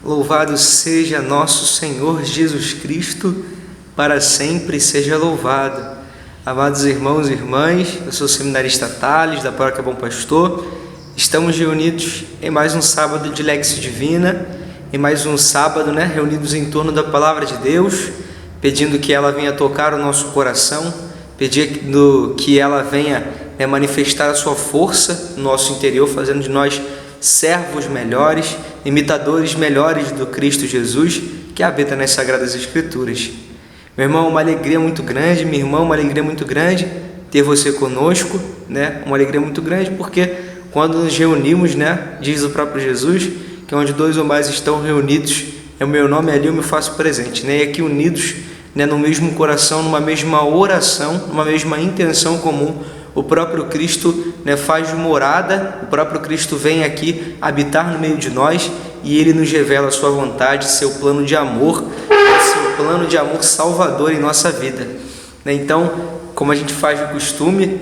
Louvado seja nosso Senhor Jesus Cristo, para sempre seja louvado. Amados irmãos e irmãs, eu sou o seminarista Thales, da Paróquia Bom Pastor. Estamos reunidos em mais um sábado de Lexio Divina, em mais um sábado, reunidos em torno da Palavra de Deus, pedindo que ela venha tocar o nosso coração, pedindo que ela venha manifestar a sua força no nosso interior, fazendo de nós servos melhores, imitadores melhores do Cristo Jesus, que habita nas Sagradas Escrituras. Meu irmão, uma alegria muito grande, minha irmã, uma alegria muito grande ter você conosco, uma alegria muito grande, porque quando nos reunimos, diz o próprio Jesus, que onde dois ou mais estão reunidos, é o meu nome, ali eu me faço presente, e aqui unidos, no mesmo coração, numa mesma oração, numa mesma intenção comum, o próprio Cristo faz morada, o próprio Cristo vem aqui habitar no meio de nós e Ele nos revela a sua vontade, seu plano de amor, seu plano de amor salvador em nossa vida. Então, como a gente faz de costume,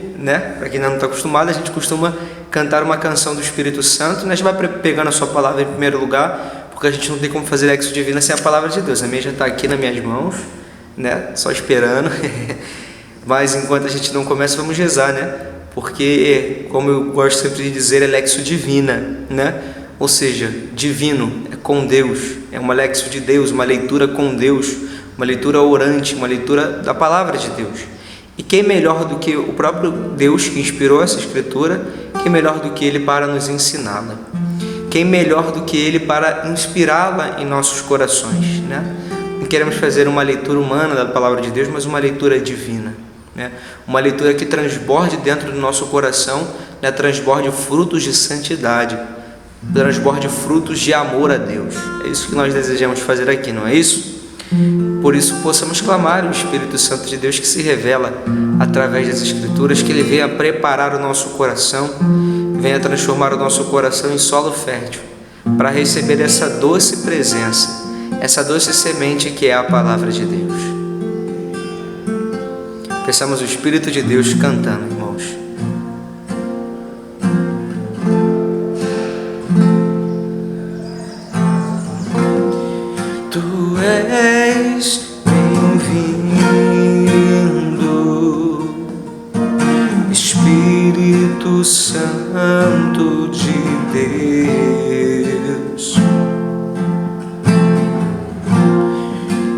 para quem ainda não está acostumado, a gente costuma cantar uma canção do Espírito Santo, a gente vai pegando a sua palavra em primeiro lugar, porque a gente não tem como fazer Lexio Divina sem a palavra de Deus. A minha já está aqui nas minhas mãos, só esperando. Mas enquanto a gente não começa, vamos rezar, porque, como eu gosto sempre de dizer, é Lexio Divina, ou seja, divino, é com Deus, é uma Lexio de Deus, uma leitura com Deus, uma leitura orante, uma leitura da Palavra de Deus. E quem melhor do que o próprio Deus que inspirou essa Escritura, quem melhor do que Ele para nos ensiná-la? Quem melhor do que Ele para inspirá-la em nossos corações, Não queremos fazer uma leitura humana da Palavra de Deus, mas uma leitura divina. Uma leitura que transborde dentro do nosso coração, transborde frutos de santidade, transborde frutos de amor a Deus. É isso que nós desejamos fazer aqui, não é isso? Por isso possamos clamar o Espírito Santo de Deus que se revela através das Escrituras, que Ele venha preparar o nosso coração, venha transformar o nosso coração em solo fértil, para receber essa doce presença, essa doce semente que é a Palavra de Deus. Peçamos o Espírito de Deus cantando, irmãos. Tu és bem-vindo, Espírito Santo de Deus.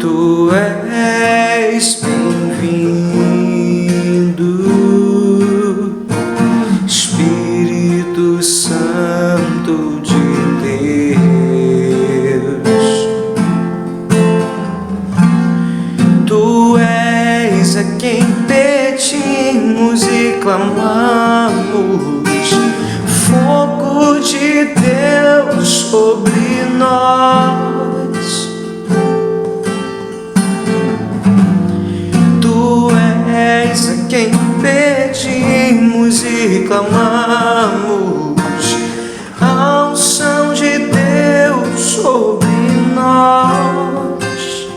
Tu és bem-vindo, Espírito Santo de Deus. Tu és a quem pedimos e clamamos, fogo de Deus sobre nós. Tu és a quem pedimos e clamamos, a unção de Deus sobre nós.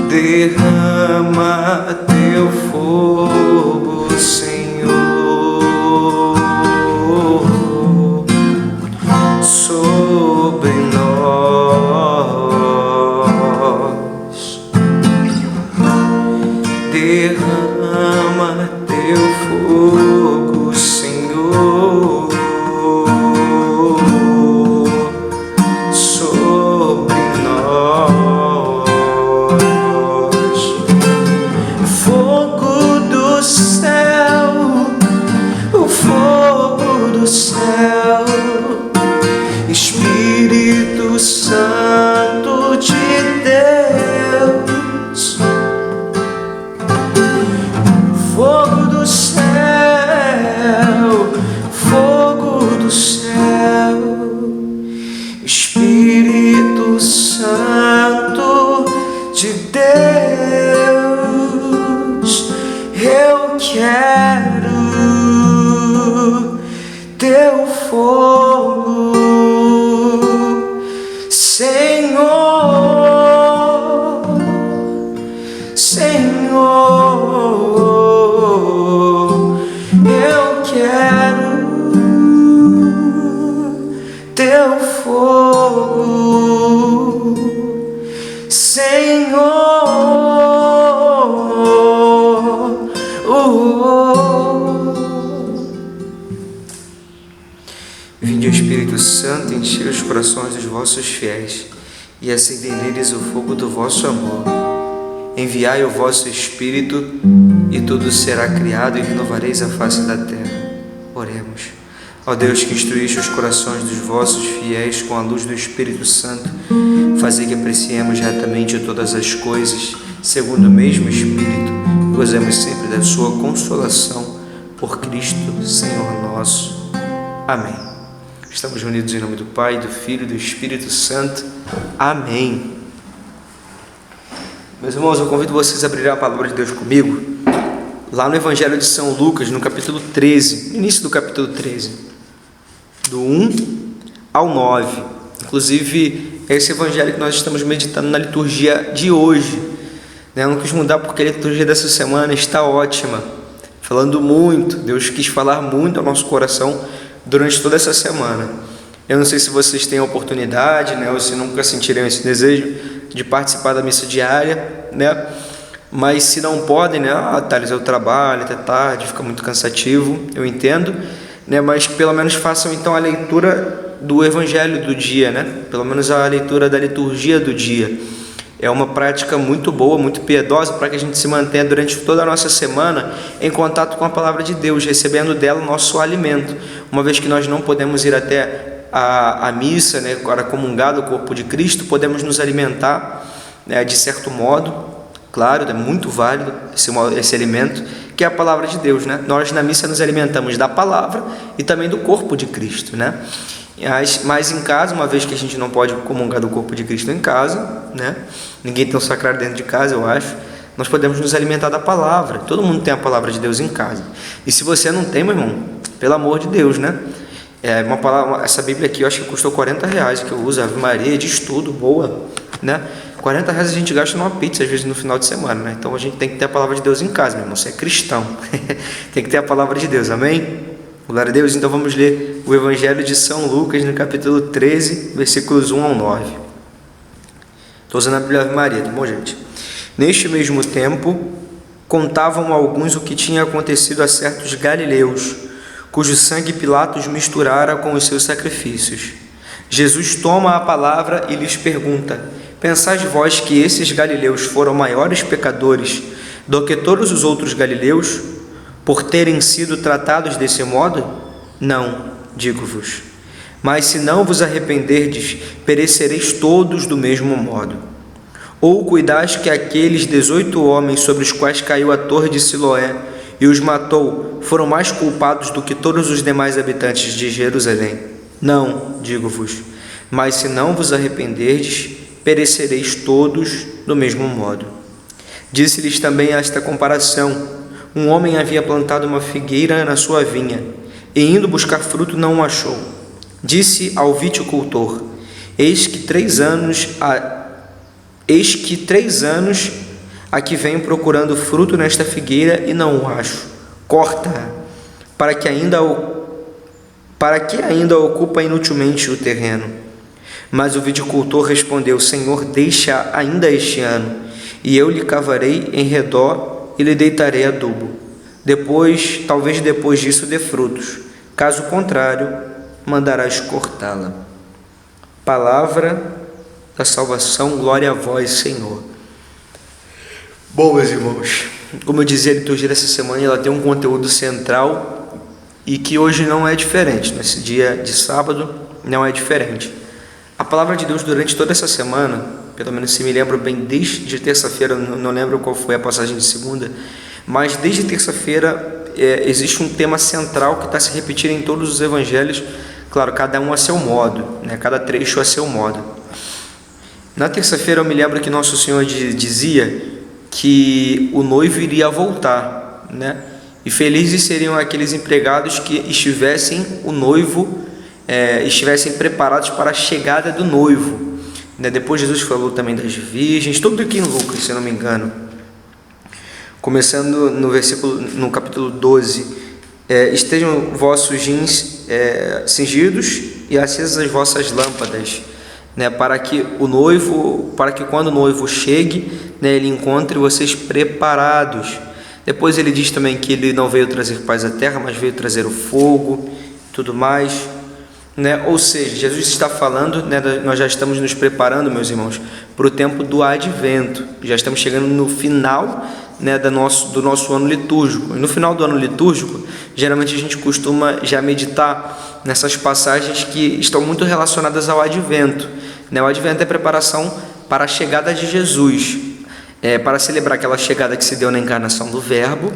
Derrama teu fogo, Senhor, sobre nós. Derrama teu fogo, Senhor, sobre nós. Fogo do céu, o fogo do céu, Espírito Santo de Deus. Fogo do céu, fogo do céu, Espírito Santo de Deus. Eu quero teu fogo, Senhor, Senhor. Eu quero teu fogo, Senhor. Vinde, Espírito Santo, enchei os corações dos vossos fiéis e acendei neles o fogo do vosso amor. Enviai o vosso Espírito e tudo será criado e renovareis a face da terra. Oremos. Ó Deus, que instruíste os corações dos vossos fiéis com a luz do Espírito Santo, fazei que apreciemos retamente todas as coisas, segundo o mesmo Espírito, e gozemos sempre da sua consolação, por Cristo, Senhor nosso. Amém. Estamos reunidos em nome do Pai, do Filho e do Espírito Santo. Amém. Meus irmãos, eu convido vocês a abrirem a palavra de Deus comigo, lá no Evangelho de São Lucas, no capítulo 13, no início do capítulo 13, do 1 ao 9. Inclusive, é esse evangelho que nós estamos meditando na liturgia de hoje. Eu não quis mudar porque a liturgia dessa semana está ótima, falando muito. Deus quis falar muito ao nosso coração durante toda essa semana. Eu não sei se vocês têm a oportunidade, ou se nunca sentiram esse desejo de participar da missa diária, mas se não podem, Thales, eu trabalho até tarde, fica muito cansativo, eu entendo, mas pelo menos façam então a leitura do evangelho do dia, pelo menos a leitura da liturgia do dia. É uma prática muito boa, muito piedosa, para que a gente se mantenha durante toda a nossa semana em contato com a palavra de Deus, recebendo dela o nosso alimento. Uma vez que nós não podemos ir até a missa, para comungar do corpo de Cristo, podemos nos alimentar, de certo modo, claro, é muito válido esse alimento, que é a palavra de Deus. Nós na missa nos alimentamos da palavra e também do corpo de Cristo, Mas em casa, uma vez que a gente não pode comungar do corpo de Cristo em casa, ninguém tem um sacrário dentro de casa, eu acho, nós podemos nos alimentar da palavra. Todo mundo tem a palavra de Deus em casa. E se você não tem, meu irmão, pelo amor de Deus, uma palavra, essa Bíblia aqui eu acho que custou R$40 que eu uso, Ave Maria, de estudo, boa, R$40 a gente gasta numa pizza, às vezes no final de semana, Então a gente tem que ter a palavra de Deus em casa, meu irmão, você é cristão, tem que ter a palavra de Deus, amém? Glória a Deus. Então vamos ler o Evangelho de São Lucas, no capítulo 13, versículos 1 ao 9. Estou usando a Bíblia Ave Maria, tá bom, gente? Neste mesmo tempo, contavam alguns o que tinha acontecido a certos galileus, cujo sangue Pilatos misturara com os seus sacrifícios. Jesus toma a palavra e lhes pergunta: pensais vós que esses galileus foram maiores pecadores do que todos os outros galileus, por terem sido tratados desse modo? Não, digo-vos. Mas se não vos arrependerdes, perecereis todos do mesmo modo. Ou cuidais que aqueles 18 homens sobre os quais caiu a torre de Siloé e os matou, foram mais culpados do que todos os demais habitantes de Jerusalém? Não, digo-vos. Mas se não vos arrependerdes, perecereis todos do mesmo modo. Disse-lhes também esta comparação: um homem havia plantado uma figueira na sua vinha, e indo buscar fruto não o achou. Disse ao viticultor: eis que 3 anos aqui venho procurando fruto nesta figueira e não o acho. Corta-a, para que ainda ocupa inutilmente o terreno. Mas o viticultor respondeu: Senhor, deixa ainda este ano, e eu lhe cavarei em redor e lhe deitarei adubo. Talvez depois disso dê frutos. Caso contrário, mandarás cortá-la. Palavra da salvação, glória a vós, Senhor. Bom, meus irmãos, como eu dizia, a liturgia dessa semana ela tem um conteúdo central e que hoje não é diferente. Nesse dia de sábado não é diferente. A palavra de Deus durante toda essa semana, pelo menos se me lembro bem, desde terça-feira, não lembro qual foi a passagem de segunda, mas desde terça-feira existe um tema central que está se repetindo em todos os evangelhos, claro, cada um a seu modo, cada trecho a seu modo. Na terça-feira eu me lembro que Nosso Senhor dizia que o noivo iria voltar, e felizes seriam aqueles empregados que estivessem preparados para a chegada do noivo. Depois Jesus falou também das virgens, tudo aqui em Lucas, se eu não me engano. Começando no capítulo 12, estejam vossos jeans cingidos e acesas as vossas lâmpadas, né, para que quando o noivo chegue, né, ele encontre vocês preparados. Depois ele diz também que ele não veio trazer paz à terra, mas veio trazer o fogo, tudo mais, né? Ou seja, Jesus está falando, né, nós já estamos nos preparando, meus irmãos, para o tempo do advento. Já estamos chegando no final, né, do nosso ano litúrgico. E no final do ano litúrgico, geralmente a gente costuma já meditar nessas passagens que estão muito relacionadas ao advento, né? O advento é preparação para a chegada de Jesus, para celebrar aquela chegada que se deu na encarnação do Verbo,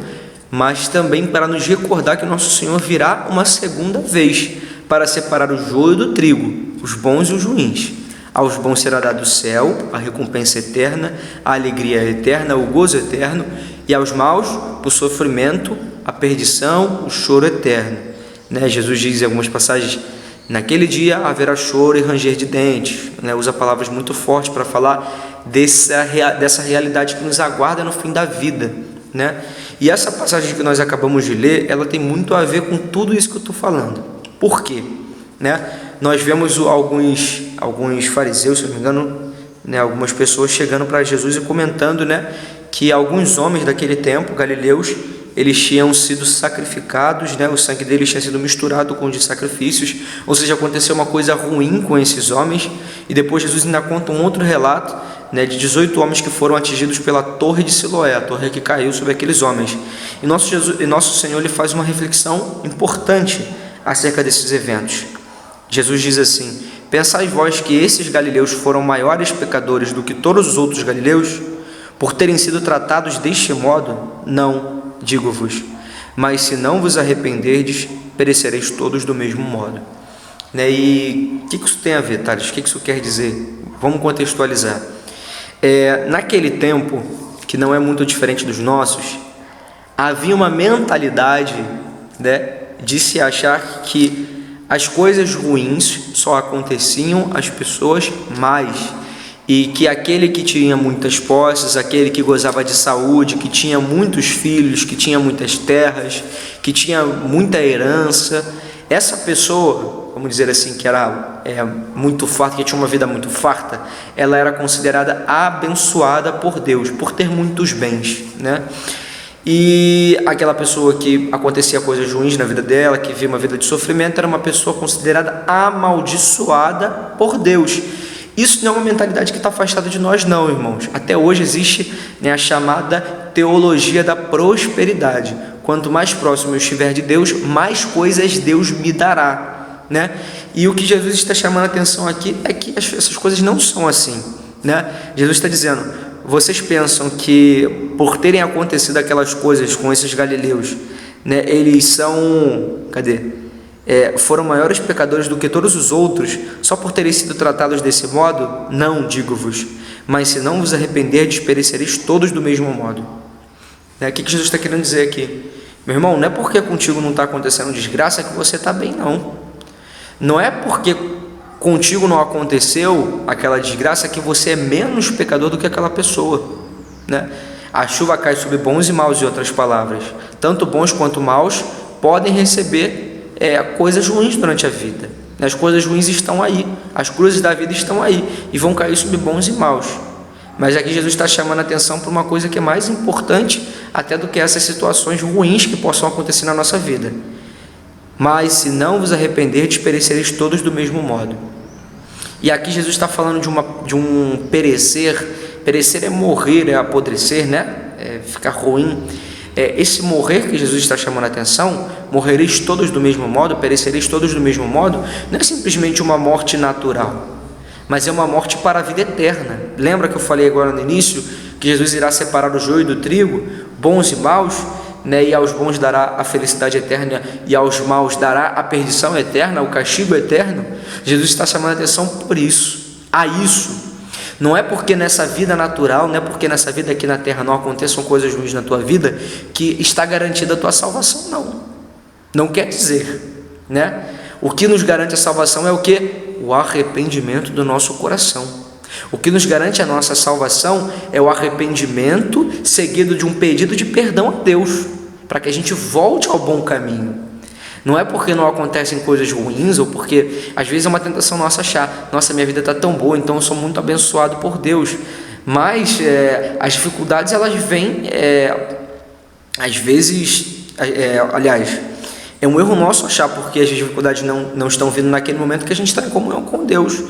mas também para nos recordar que o nosso Senhor virá uma segunda vez para separar o joio do trigo, os bons e os ruins. Aos bons será dado o céu, a recompensa eterna, a alegria eterna, o gozo eterno, e aos maus o sofrimento, a perdição, o choro eterno, né? Jesus diz em algumas passagens: naquele dia haverá choro e ranger de dentes, né? Usa palavras muito fortes para falar dessa realidade que nos aguarda no fim da vida, né? E essa passagem que nós acabamos de ler, ela tem muito a ver com tudo isso que eu estou falando. Por quê? Né? Nós vemos alguns fariseus, se não me engano, né, algumas pessoas chegando para Jesus e comentando, né, que alguns homens daquele tempo, galileus, eles tinham sido sacrificados, né, o sangue deles tinha sido misturado com o de sacrifícios, ou seja, aconteceu uma coisa ruim com esses homens. E depois Jesus ainda conta um outro relato, né, de 18 homens que foram atingidos pela torre de Siloé, a torre que caiu sobre aqueles homens. E nosso Senhor ele faz uma reflexão importante acerca desses eventos. Jesus diz assim: pensai vós que esses galileus foram maiores pecadores do que todos os outros galileus, por terem sido tratados deste modo? Não, digo-vos, mas se não vos arrependerdes, perecereis todos do mesmo modo. Né? E o que isso tem a ver, Thales? O que isso quer dizer? Vamos contextualizar. Naquele tempo, que não é muito diferente dos nossos, havia uma mentalidade, né, de se achar que as coisas ruins só aconteciam às pessoas más, e que aquele que tinha muitas posses, aquele que gozava de saúde, que tinha muitos filhos, que tinha muitas terras, que tinha muita herança, essa pessoa, vamos dizer assim, que era muito farta, que tinha uma vida muito farta, ela era considerada abençoada por Deus, por ter muitos bens, né? E aquela pessoa que acontecia coisas ruins na vida dela, que vivia uma vida de sofrimento, era uma pessoa considerada amaldiçoada por Deus. Isso não é uma mentalidade que está afastada de nós, não, irmãos. Até hoje existe, né, a chamada teologia da prosperidade. Quanto mais próximo eu estiver de Deus, mais coisas Deus me dará, né? E o que Jesus está chamando a atenção aqui é que essas coisas não são assim, né? Jesus está dizendo: vocês pensam que por terem acontecido aquelas coisas com esses galileus, né, eles são, foram maiores pecadores do que todos os outros, só por terem sido tratados desse modo? Não, digo-vos, mas se não vos arrependerdes, perecereis todos do mesmo modo. O que Jesus está querendo dizer aqui? Meu irmão, não é porque contigo não está acontecendo desgraça que você está bem, não. Não é porque contigo não aconteceu aquela desgraça que você é menos pecador do que aquela pessoa, né? A chuva cai sobre bons e maus, em outras palavras. Tanto bons quanto maus podem receber coisas ruins durante a vida. As coisas ruins estão aí, as cruzes da vida estão aí e vão cair sobre bons e maus. Mas aqui Jesus está chamando a atenção para uma coisa que é mais importante até do que essas situações ruins que possam acontecer na nossa vida. Mas se não vos arrependerdes, perecereis todos do mesmo modo. E aqui Jesus está falando de um perecer. Perecer é morrer, é apodrecer, né? É ficar ruim. Esse morrer que Jesus está chamando a atenção, morrereis todos do mesmo modo, perecereis todos do mesmo modo, não é simplesmente uma morte natural, mas é uma morte para a vida eterna. Lembra que eu falei agora no início que Jesus irá separar o joio do trigo, bons e maus, né? E aos bons dará a felicidade eterna e aos maus dará a perdição eterna, o castigo eterno? Jesus está chamando a atenção por isso, a isso. Não é porque nessa vida natural, não é porque nessa vida aqui na terra não aconteçam coisas ruins na tua vida que está garantida a tua salvação, não. Não quer dizer, né? O que nos garante a salvação é o quê? O arrependimento do nosso coração. O que nos garante a nossa salvação é o arrependimento seguido de um pedido de perdão a Deus, para que a gente volte ao bom caminho. Não é porque não acontecem coisas ruins, ou porque às vezes é uma tentação nossa achar, nossa, minha vida está tão boa, então eu sou muito abençoado por Deus. Mas as dificuldades, elas vêm, às vezes, aliás, é um erro nosso achar porque as dificuldades não estão vindo naquele momento que a gente está em comunhão com Deus.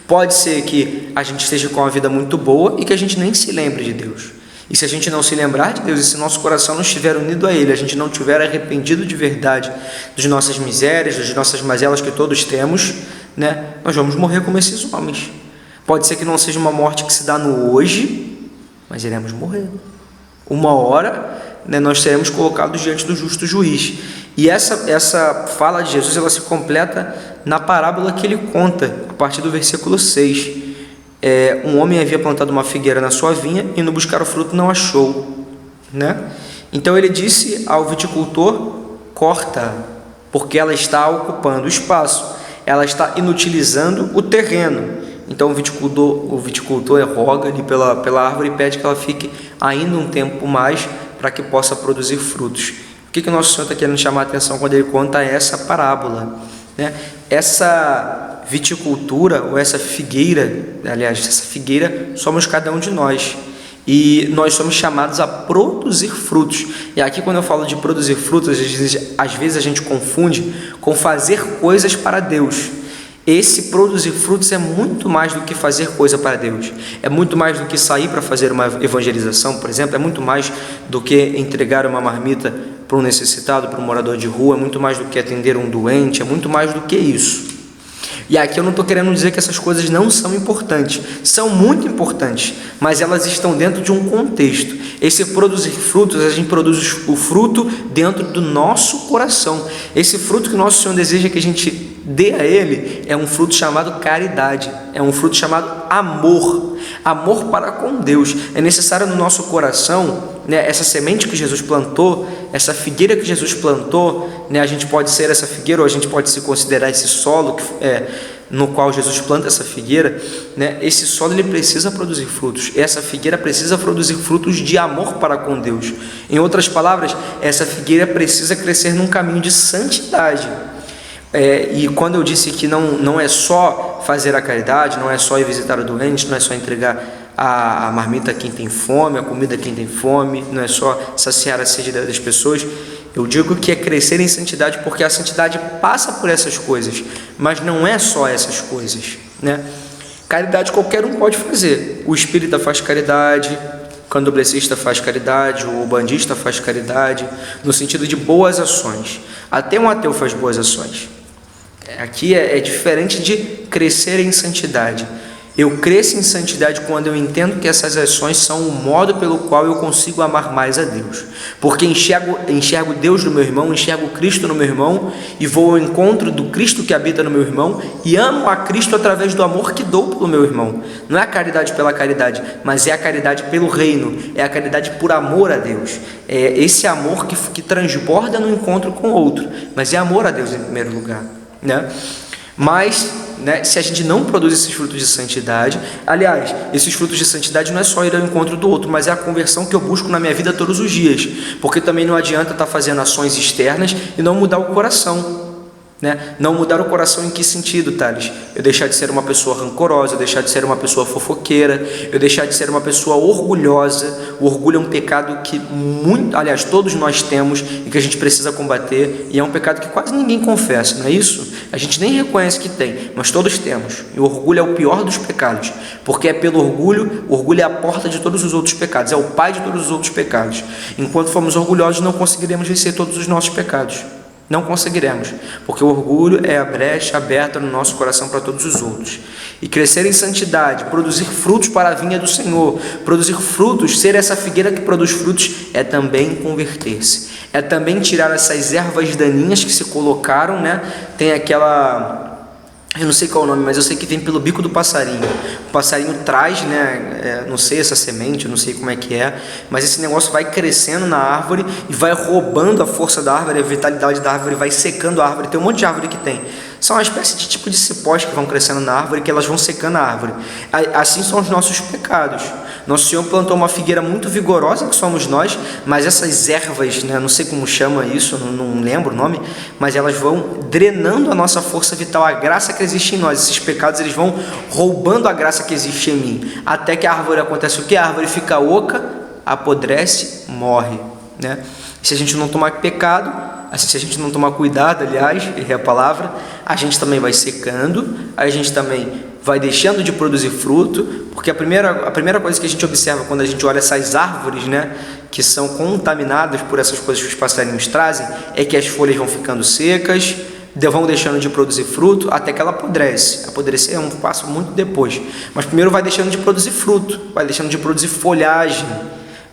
Pode ser que a gente esteja com uma vida muito boa e que a gente nem se lembre de Deus. E se a gente não se lembrar de Deus, e se nosso coração não estiver unido a Ele, a gente não estiver arrependido de verdade das nossas misérias, das nossas mazelas que todos temos, né, nós vamos morrer como esses homens. Pode ser que não seja uma morte que se dá no hoje, mas iremos morrer. Uma hora, né, nós seremos colocados diante do justo juiz. E essa fala de Jesus, ela se completa na parábola que ele conta, a partir do versículo 6. Um homem havia plantado uma figueira na sua vinha, e indo buscar o fruto não achou, né? Então ele disse ao viticultor: corta, porque ela está ocupando o espaço, ela está inutilizando o terreno. Então o viticultor roga ali pela árvore e pede que ela fique ainda um tempo mais para que possa produzir frutos. O que o nosso Senhor está querendo chamar a atenção quando ele conta essa parábola, né? Essa viticultura, ou essa figueira, aliás, essa figueira somos cada um de nós, e nós somos chamados a produzir frutos. E aqui, quando eu falo de produzir frutos, às vezes a gente confunde com fazer coisas para Deus. Esse produzir frutos é muito mais do que fazer coisa para Deus, é muito mais do que sair para fazer uma evangelização, por exemplo, é muito mais do que entregar uma marmita para um necessitado, para um morador de rua, é muito mais do que atender um doente, é muito mais do que isso. E aqui eu não estou querendo dizer que essas coisas não são importantes, são muito importantes, mas elas estão dentro de um contexto. Esse produzir frutos, a gente produz o fruto dentro do nosso coração. Esse fruto que o nosso Senhor deseja que a gente dê a Ele é um fruto chamado caridade, é um fruto chamado amor, amor para com Deus. É necessário no nosso coração, né, essa semente que Jesus plantou, essa figueira que Jesus plantou, né, a gente pode ser essa figueira, ou a gente pode se considerar esse solo no qual Jesus planta essa figueira, né? Esse solo ele precisa produzir frutos, essa figueira precisa produzir frutos de amor para com Deus. Em outras palavras, essa figueira precisa crescer num caminho de santidade. E quando eu disse que não é só fazer a caridade, não é só ir visitar o doente, não é só entregar a marmita a quem tem fome, a comida a quem tem fome, não é só saciar a sede das pessoas, eu digo que é crescer em santidade, porque a santidade passa por essas coisas, mas não é só essas coisas, né? Caridade qualquer um pode fazer. O espírita faz caridade, o candomblessista faz caridade, o bandista faz caridade, no sentido de boas ações. Até um ateu faz boas ações. Aqui é diferente de crescer em santidade. Eu cresço em santidade quando eu entendo que essas ações são o modo pelo qual eu consigo amar mais a Deus. Porque enxergo Deus no meu irmão, enxergo Cristo no meu irmão, e vou ao encontro do Cristo que habita no meu irmão, e amo a Cristo através do amor que dou pelo meu irmão. Não é a caridade pela caridade, mas é a caridade pelo reino, é a caridade por amor a Deus. É esse amor que transborda no encontro com o outro, mas é amor a Deus em primeiro lugar, né? Mas, né, se a gente não produz esses frutos de santidade, aliás, esses frutos de santidade não é só ir ao encontro do outro, mas é a conversão que eu busco na minha vida todos os dias, porque também não adianta estar fazendo ações externas e não mudar o coração, né? Não mudar o coração em que sentido, Thales? Eu deixar de ser uma pessoa rancorosa, eu deixar de ser uma pessoa fofoqueira, eu deixar de ser uma pessoa orgulhosa. O orgulho é um pecado que todos nós temos e que a gente precisa combater, e é um pecado que quase ninguém confessa, não é isso? A gente nem reconhece que tem, mas todos temos. E o orgulho é o pior dos pecados, porque é pelo orgulho, o orgulho é a porta de todos os outros pecados, é o pai de todos os outros pecados. Enquanto formos orgulhosos, não conseguiremos vencer todos os nossos pecados. Não conseguiremos, porque o orgulho é a brecha aberta no nosso coração para todos os outros. E crescer em santidade, produzir frutos para a vinha do Senhor, produzir frutos, ser essa figueira que produz frutos, é também converter-se, é também tirar essas ervas daninhas que se colocaram, né? Tem aquela... eu não sei qual é o nome, mas eu sei que vem pelo bico do passarinho. O passarinho traz, né, não sei essa semente, eu não sei como é que é, mas esse negócio vai crescendo na árvore e vai roubando a força da árvore, a vitalidade da árvore, vai secando a árvore. Tem um monte de árvore que tem. São uma espécie de tipo de cipós que vão crescendo na árvore, que elas vão secando a árvore. Assim são os nossos pecados. Nosso Senhor plantou uma figueira muito vigorosa, que somos nós, mas essas ervas, né, não sei como chama isso, não lembro o nome, mas elas vão drenando a nossa força vital, a graça que existe em nós. Esses pecados, eles vão roubando a graça que existe em mim, até que a árvore acontece o quê? A árvore fica oca, apodrece, morre, né? Se a gente não tomar pecado, assim, se a gente não tomar cuidado, aliás, é a palavra, a gente também vai secando, a gente também vai deixando de produzir fruto, porque a primeira coisa que a gente observa quando a gente olha essas árvores, né, que são contaminadas por essas coisas que os passarinhos trazem, é que as folhas vão ficando secas, vão deixando de produzir fruto, até que ela apodrece. Apodrecer é um passo muito depois, mas primeiro vai deixando de produzir fruto, vai deixando de produzir folhagem,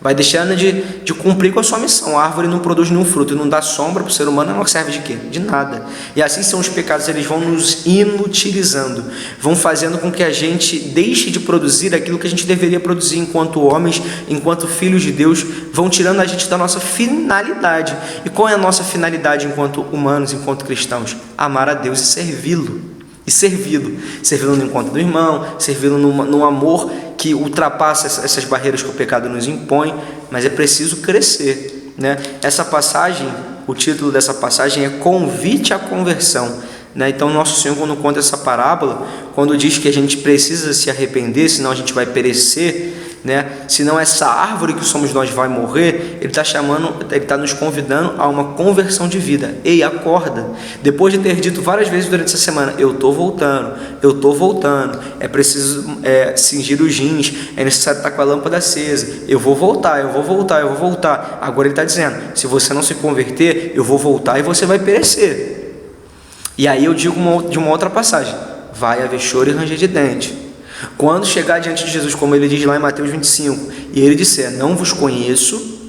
vai deixando de cumprir com a sua missão. A árvore não produz nenhum fruto, não dá sombra para o ser humano, não serve de quê? De nada. E assim são os pecados, eles vão nos inutilizando, vão fazendo com que a gente deixe de produzir aquilo que a gente deveria produzir enquanto homens, enquanto filhos de Deus, vão tirando a gente da nossa finalidade. E qual é a nossa finalidade enquanto humanos, enquanto cristãos? Amar a Deus e servi-lo. Servi-lo no encontro do irmão, servi-lo num amor que ultrapassa essas barreiras que o pecado nos impõe, mas é preciso crescer, né? Essa passagem, o título dessa passagem é Convite à Conversão, né? Então nosso Senhor, quando conta essa parábola, quando diz que a gente precisa se arrepender, senão a gente vai perecer, né? Senão essa árvore que somos nós vai morrer, ele está nos convidando a uma conversão de vida. Ei, acorda! Depois de ter dito várias vezes durante essa semana, eu estou voltando, é preciso cingir os jeans, é necessário estar com a lâmpada acesa, eu vou voltar. Agora ele está dizendo, se você não se converter, eu vou voltar e você vai perecer. E aí eu digo de uma outra passagem, vai haver choro e ranger de dente. Quando chegar diante de Jesus, como ele diz lá em Mateus 25, e ele disser, não vos conheço,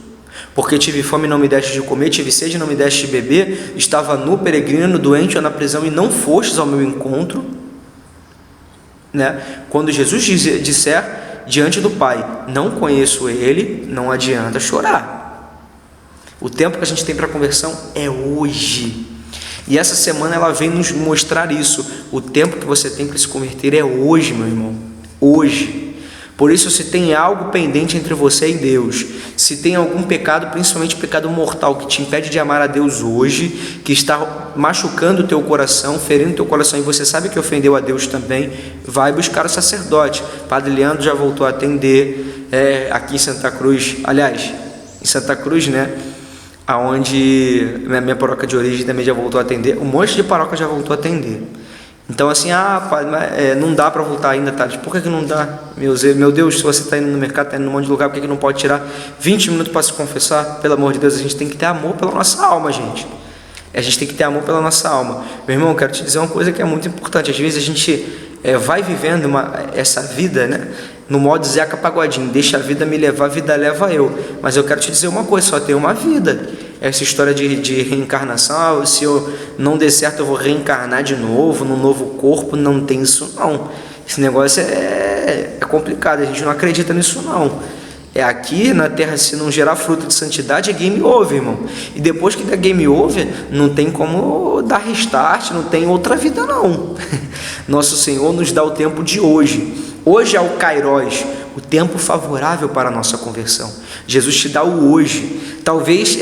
porque tive fome e não me deste de comer, tive sede e não me deste de beber, estava nu, peregrino, doente ou na prisão e não fostes ao meu encontro, né? Quando Jesus disser diante do Pai, não conheço ele, não adianta chorar. O tempo que a gente tem para conversão é hoje. E essa semana ela vem nos mostrar isso. O tempo que você tem para se converter é hoje, meu irmão. Hoje. Por isso, se tem algo pendente entre você e Deus, se tem algum pecado, principalmente pecado mortal, que te impede de amar a Deus hoje, que está machucando o teu coração, ferindo o teu coração, e você sabe que ofendeu a Deus também, vai buscar o sacerdote. Padre Leandro já voltou a atender aqui em Santa Cruz, aliás, em Santa Cruz, né? Aonde minha paróquia de origem também já voltou a atender, um monte de paróquia já voltou a atender. Então assim, não dá para voltar ainda, Thales. Por que não dá? Meu Deus, se você está indo no mercado, está indo num monte de lugar, por que não pode tirar 20 minutos para se confessar? Pelo amor de Deus, a gente tem que ter amor pela nossa alma, gente. A gente tem que ter amor pela nossa alma. Meu irmão, eu quero te dizer uma coisa que é muito importante. Às vezes a gente vai vivendo essa vida, né, no modo Zeca Pagodinho, deixa a vida me levar, a vida leva eu. Mas eu quero te dizer uma coisa, só tem uma vida. Essa história de reencarnação, se eu não der certo eu vou reencarnar de novo, num novo corpo, não tem isso não. Esse negócio é complicado, a gente não acredita nisso não. Aqui na terra, se não gerar fruto de santidade, é game over, irmão. E depois que der game over, não tem como dar restart, não tem outra vida não. Nosso Senhor nos dá o tempo de hoje. Hoje é o Kairos, o tempo favorável para a nossa conversão. Jesus te dá o hoje. Talvez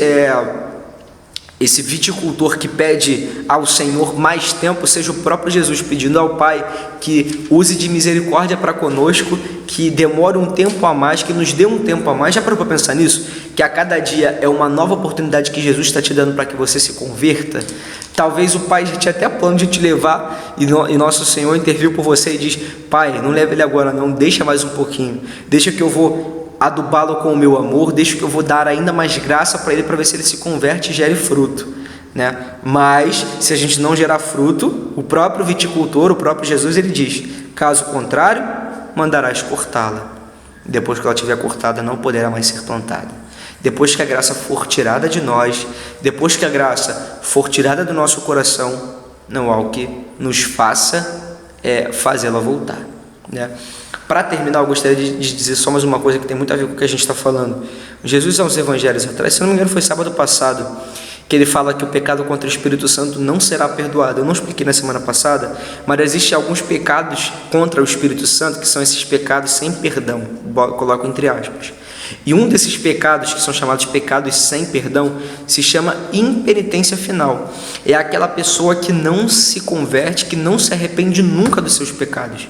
esse viticultor que pede ao Senhor mais tempo seja o próprio Jesus pedindo ao Pai que use de misericórdia para conosco, que demore um tempo a mais, que nos dê um tempo a mais. Já parou para pensar nisso? Que a cada dia é uma nova oportunidade que Jesus está te dando para que você se converta. Talvez o Pai já tinha até plano de te levar e nosso Senhor interviu por você e diz, Pai, não leve ele agora não, deixa mais um pouquinho, deixa que eu vou adubá-lo com o meu amor, deixa que eu vou dar ainda mais graça para ele, para ver se ele se converte e gere fruto, né? Mas se a gente não gerar fruto, o próprio viticultor, o próprio Jesus, ele diz, caso contrário, mandarás cortá-la. Depois que ela estiver cortada, não poderá mais ser plantada. Depois que a graça for tirada de nós, depois que a graça for tirada do nosso coração, não há o que nos faça fazê-la voltar, né? Para terminar, eu gostaria de dizer só mais uma coisa que tem muito a ver com o que a gente está falando. Jesus, aos evangelhos atrás, se não me engano foi sábado passado, que ele fala que o pecado contra o Espírito Santo não será perdoado. Eu não expliquei na semana passada, mas existem alguns pecados contra o Espírito Santo que são esses pecados sem perdão, coloco entre aspas. E um desses pecados, que são chamados pecados sem perdão, se chama impenitência final. É aquela pessoa que não se converte, que não se arrepende nunca dos seus pecados.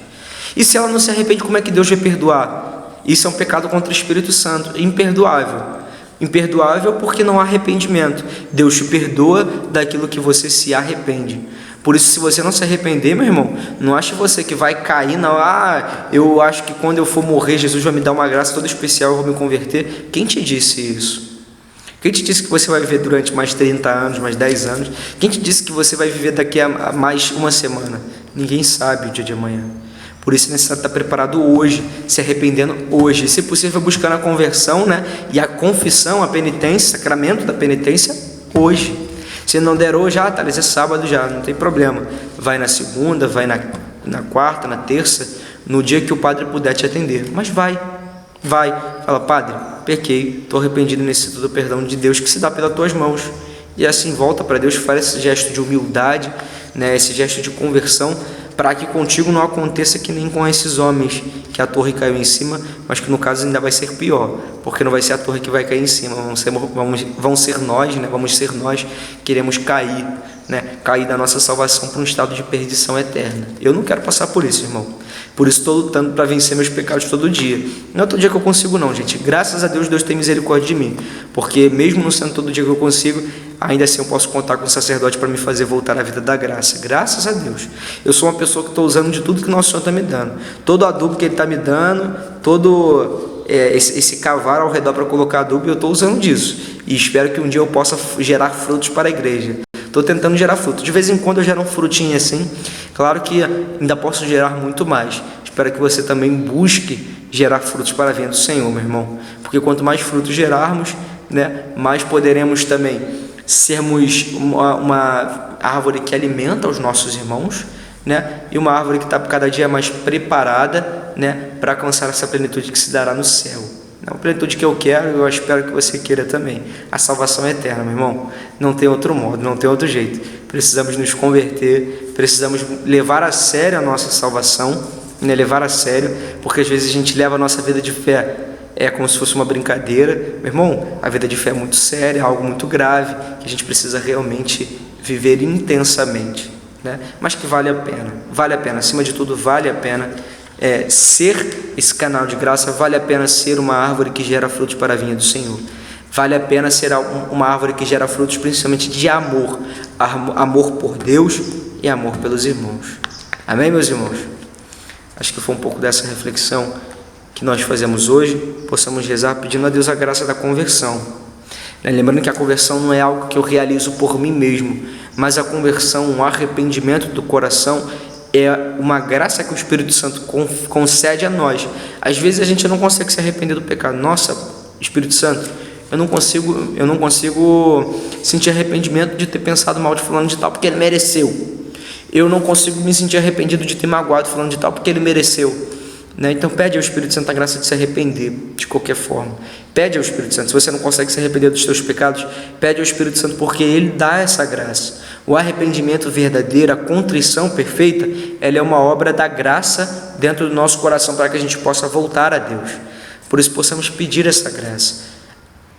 E se ela não se arrepende, como é que Deus vai perdoar? Isso é um pecado contra o Espírito Santo, imperdoável. Imperdoável porque não há arrependimento. Deus te perdoa daquilo que você se arrepende. Por isso, se você não se arrepender, meu irmão, não ache você que vai cair na... eu acho que quando eu for morrer, Jesus vai me dar uma graça toda especial, eu vou me converter. Quem te disse isso? Quem te disse que você vai viver durante mais 30 anos, mais 10 anos? Quem te disse que você vai viver daqui a mais uma semana? Ninguém sabe o dia de amanhã. Por isso é necessário estar preparado hoje, se arrependendo hoje. Se possível, buscando a conversão, né? E a confissão, a penitência, sacramento da penitência, hoje. Se não der hoje, Thales, é sábado já, não tem problema. Vai na segunda, vai na quarta, na terça, no dia que o padre puder te atender. Mas vai. Fala, padre, pequei, estou arrependido, necessito do perdão de Deus que se dá pelas tuas mãos. E assim volta para Deus, faz esse gesto de humildade, né? Esse gesto de conversão, para que contigo não aconteça que nem com esses homens, que a torre caiu em cima, mas que no caso ainda vai ser pior, porque não vai ser a torre que vai cair em cima, vão ser nós, né? Vamos ser nós que iremos cair, né? Cair da nossa salvação para um estado de perdição eterna. Eu não quero passar por isso, irmão. Por isso estou lutando para vencer meus pecados todo dia. Não é todo dia que eu consigo não, gente. Graças a Deus, Deus tem misericórdia de mim, porque mesmo não sendo todo dia que eu consigo, ainda assim eu posso contar com o sacerdote para me fazer voltar à vida da graça. Graças a Deus. Eu sou uma pessoa que estou usando de tudo que Nosso Senhor está me dando. Todo adubo que Ele está me dando, todo esse cavalo ao redor para colocar adubo, eu estou usando disso. E espero que um dia eu possa gerar frutos para a igreja. Estou tentando gerar frutos. De vez em quando eu gero um frutinho assim. Claro que ainda posso gerar muito mais. Espero que você também busque gerar frutos para a vinda do Senhor, meu irmão. Porque quanto mais frutos gerarmos, né, mais poderemos também sermos uma árvore que alimenta os nossos irmãos, né, e uma árvore que está cada dia mais preparada, né, para alcançar essa plenitude que se dará no céu. A plenitude que eu quero, eu espero que você queira também. A salvação é eterna, meu irmão. Não tem outro modo, não tem outro jeito. Precisamos nos converter, precisamos levar a sério a nossa salvação, né? Levar a sério, porque às vezes a gente leva a nossa vida de fé como se fosse uma brincadeira. Meu irmão, a vida de fé é muito séria, é algo muito grave, que a gente precisa realmente viver intensamente, né? Mas que vale a pena, acima de tudo vale a pena ser esse canal de graça, vale a pena ser uma árvore que gera frutos para a vinha do Senhor, vale a pena ser uma árvore que gera frutos principalmente de amor, amor por Deus e amor pelos irmãos. Amém, meus irmãos? Acho que foi um pouco dessa reflexão que nós fazemos hoje. Possamos rezar pedindo a Deus a graça da conversão, né? Lembrando que a conversão não é algo que eu realizo por mim mesmo, mas a conversão, um arrependimento do coração, é uma graça que o Espírito Santo concede a nós. Às vezes a gente não consegue se arrepender do pecado. Nossa, Espírito Santo, eu não consigo sentir arrependimento de ter pensado mal de fulano de tal, porque ele mereceu. Eu não consigo me sentir arrependido de ter magoado fulano de tal, porque ele mereceu, né? Então pede ao Espírito Santo a graça de se arrepender de qualquer forma. Pede ao Espírito Santo. Se você não consegue se arrepender dos seus pecados, pede ao Espírito Santo, porque Ele dá essa graça. O arrependimento verdadeiro, a contrição perfeita, ela é uma obra da graça dentro do nosso coração, para que a gente possa voltar a Deus. Por isso possamos pedir essa graça.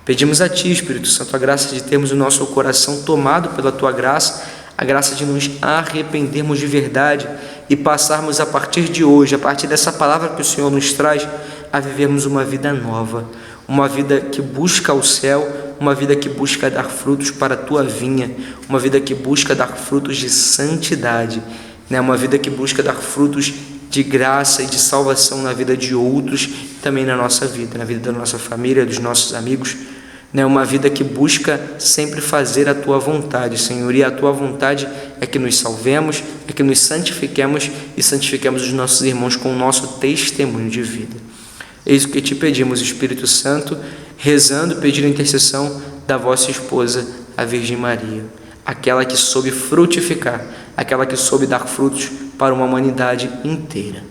Pedimos a Ti, Espírito Santo, a graça de termos o nosso coração tomado pela Tua graça, a graça de nos arrependermos de verdade e passarmos a partir de hoje, a partir dessa palavra que o Senhor nos traz, a vivermos uma vida nova, uma vida que busca o céu, uma vida que busca dar frutos para a Tua vinha, uma vida que busca dar frutos de santidade, né? Uma vida que busca dar frutos de graça e de salvação na vida de outros, também na nossa vida, na vida da nossa família, dos nossos amigos, né? Uma vida que busca sempre fazer a Tua vontade, Senhor, e a Tua vontade é que nos salvemos, é que nos santifiquemos e santifiquemos os nossos irmãos com o nosso testemunho de vida. Eis o que Te pedimos, Espírito Santo, rezando, pedindo a intercessão da vossa esposa, a Virgem Maria, aquela que soube frutificar, aquela que soube dar frutos para uma humanidade inteira.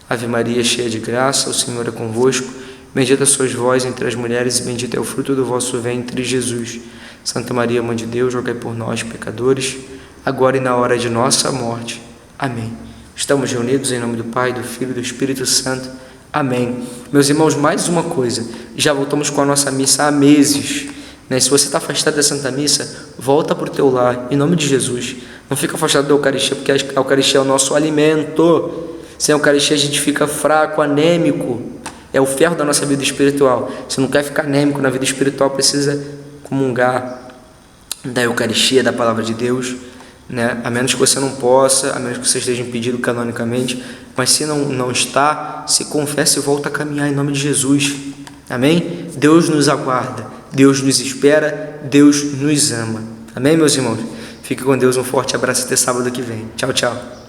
Ave Maria, cheia de graça, o Senhor é convosco. Bendita sois vós entre as mulheres, e bendito é o fruto do vosso ventre, Jesus. Santa Maria, Mãe de Deus, rogai por nós, pecadores, agora e na hora de nossa morte. Amém. Estamos reunidos em nome do Pai, do Filho e do Espírito Santo. Amém. Meus irmãos, mais uma coisa, já voltamos com a nossa missa há meses, né? Se você está afastado da Santa Missa, volta para o teu lar, em nome de Jesus. Não fica afastado da Eucaristia, porque a Eucaristia é o nosso alimento. Sem a Eucaristia a gente fica fraco, anêmico. É o ferro da nossa vida espiritual. Se não quer ficar anêmico na vida espiritual, precisa comungar da Eucaristia, da Palavra de Deus, né? A menos que você não possa, a menos que você esteja impedido canonicamente, mas se não está, se confessa e volta a caminhar em nome de Jesus. Amém? Deus nos aguarda, Deus nos espera, Deus nos ama. Amém, meus irmãos? Fique com Deus, um forte abraço até sábado que vem. Tchau, tchau.